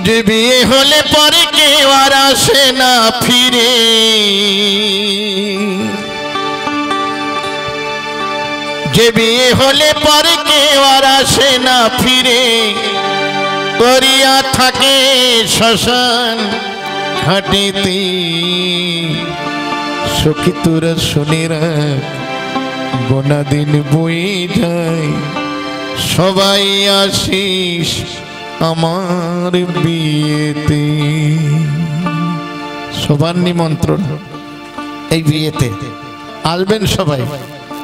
যে বিয়ে হলে পরে কেউ আর আসে না ফিরে, যে বিয়ে হলে পরে কেউ আর আসে না ফিরে, করিয়া থাকে শ্মশান ঘাটেতে। সখী তোরা শুনে রাখ, গোনা দিন বয়ে যায়, সবাই আসিস আমার বিয়েতে। সবার নিমন্ত্রণ এই বিয়েতে, আসবেন সবাই।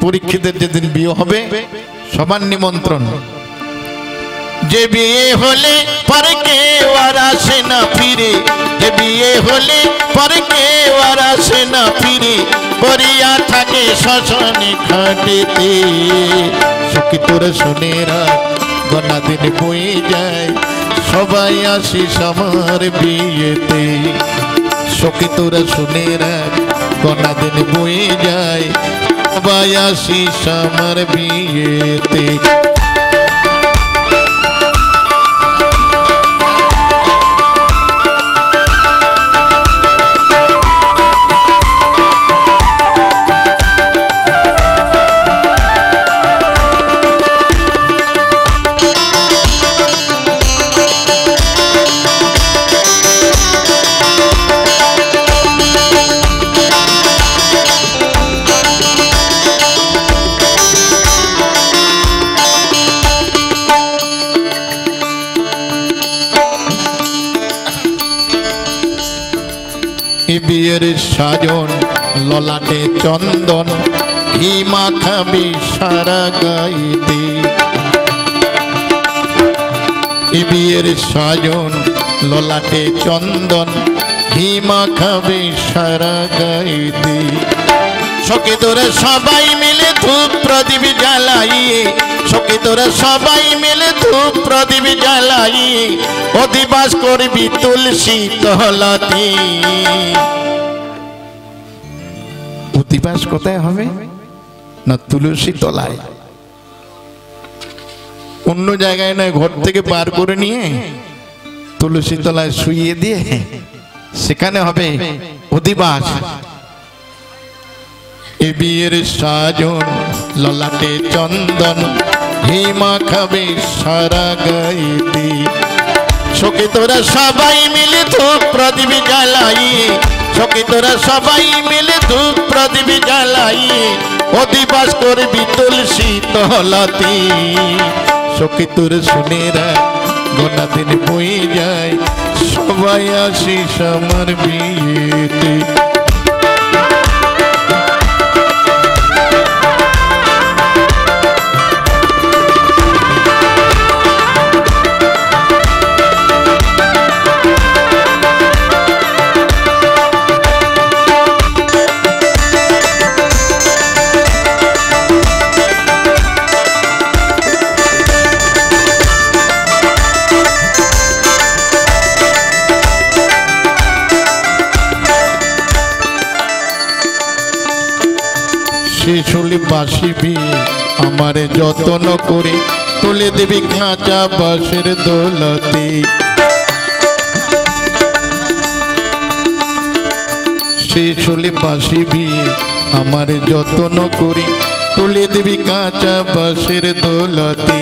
পরীক্ষিতের যেদিন বিয়ে হবে সবার নিমন্ত্রণ। যে বিয়ে হলে পরে কেউ আর আসে না ফিরে, যে বিয়ে হলে পরে কেউ আর আসে না ফিরে, করিয়া থাকে শ্মশানে ঘাটেতে। সখী তোরা শুনে রাখ, গোনা দিন বয়ে যায়, সবাই আসিস আমার বিয়েতে। সখী তোরা শুনে রাখ, গোনা দিন বয়ে যায়, সবাই আসিস আমার বিয়েতে। বিয়ের সাজন ললাটে চন্দন, ঘি মাখাবি সারা গাইতে। বিয়ের সাজন ললাটে চন্দন, ঘি মাখাবি সারা গাইতে। সখী তোরা সবাই মিলে ধূপ প্রদীপ জ্বালাইয়ে, সখী তোরা সবাই মিলে ধূপ প্রদীপ জ্বালাইয়ে, অধিবাস করবি তুলসী তলাতে। অধিবাস কোথায় হবে না? তুলসী তলায়। অন্য জায়গায় নয়, ঘর থেকে বার করে নিয়ে তুলসী তলায় শুইয়ে দিয়ে সেখানে হবে অধিবাস। এ বিয়ের সাজন ললাটে চন্দন, ঘি মাখাবে সারা গাইতে। সখী তোরা সবাই মিলে ধূপ প্রদীপ জ্বালাইয়ে, সখী তোরা সবাই মিলে ধূপ প্রদীপ জ্বালাইয়ে, অধিবাস করবি তুলসী তলাতে। সখী তোরা শুনে রাখ, গোনা দিন বয়ে যায়, সবাই আসিস আমার বিয়েতে। শিশুলি বাসিবি আমারে যত্ন করে, তুলে দিবি খাঁচা বাঁশের দোলতে। শিশুলি বাসিবি আমারে যত্ন করে, তুলে দিবি কাঁচা বাঁশের দোলতে।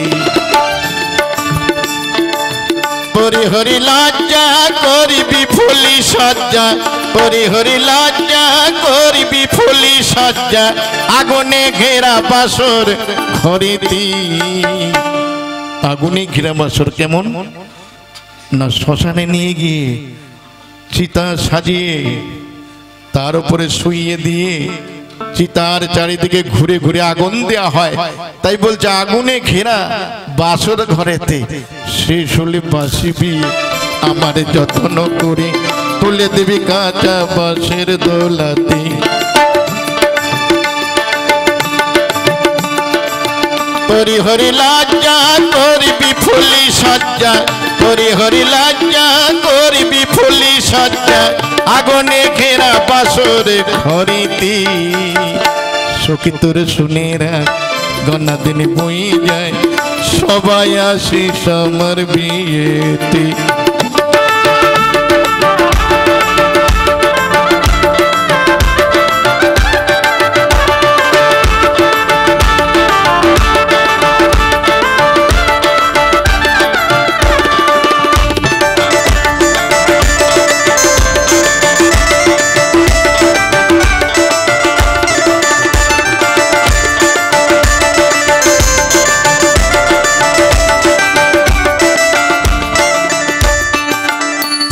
হরি হরি লজ্জা করিবি ফুলি সজ্জা, হরি হরি লজ্জা করিবি ফুলি সজ্জা, আগুনে ঘেরা বাসর ঘরেতে। আগুনে ঘেরা বাসর কেমন না? শ্মশানে নিয়ে গিয়ে চিতা সাজিয়ে তার উপরে শুইয়ে দিয়ে চিতার চারিদিকে ঘুরে ঘুরে আগুন দেওয়া হয়। তাই বলছে আগুনে ঘেরা বাসর ঘরেতে। শিশুলি বাসিবি আমার যত্ন করে, তুলে দিবি কাঁচা বাঁশের দোলাতে। হরি হরি লজ্জা করবি ফুলি সজ্জা, হরি হরি লজ্জা করবি ফুলি সজ্জা, আগুনে ঘেরা বাসর ঘরেতে। সখী তোরে শুনে রাখ, গোনা দিন বয়ে যায়, সবাই আসিস আমার বিয়েতে।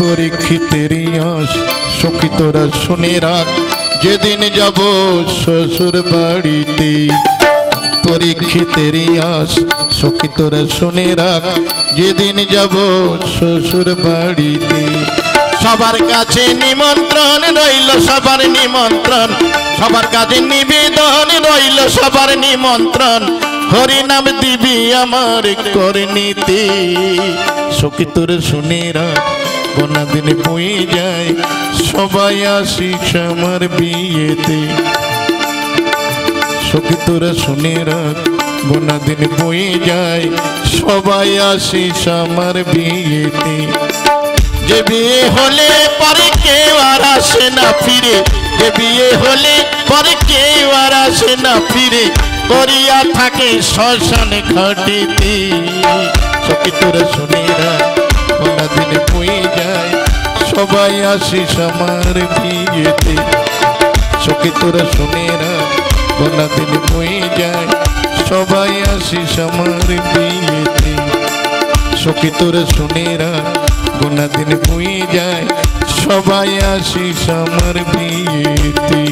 পরীক্ষিতের আস সখী তোরা শুনে রাখ যেদিন যাব শ্বশুর বাড়িতে পরীক্ষিতের আস সখী তোরা শুনে রাখ যেদিন যাব শ্বশুর বাড়িতে সবার কাছে নিমন্ত্রণ রইল সবার নিমন্ত্রণ সবার কাছে নিবেদন রইল সবার নিমন্ত্রণ হরি নাম দিবি আমার করনীতি সখী তোরা শুনে রাখ গোনা দিন বয়ে যায় সবাই আসিস আমার বিয়েতে সখী তোরা শুনে রাখ গোনা দিন বয়ে যায় সবাই আসিস আমার বিয়েতে যে বিয়ে হলে পরে কেউ আর আসে না ফিরে যে বিয়ে হলে পরে কেউ আর আসে না ফিরে করিয়া থাকে শ্মশানে ঘাটিতে সখী তোরা শুনে রাখ গোনা দিন বয়ে যায় সবাই আসিস আমার বিয়েতে সখী তোরা শুনে রাখ গোনা দিন বয়ে যায় সবাই আসিস আমার বিয়েতে সখী তোরা শুনে রাখ গোনা দিন বয়ে যায় সবাই আসিস আমার বিয়েতে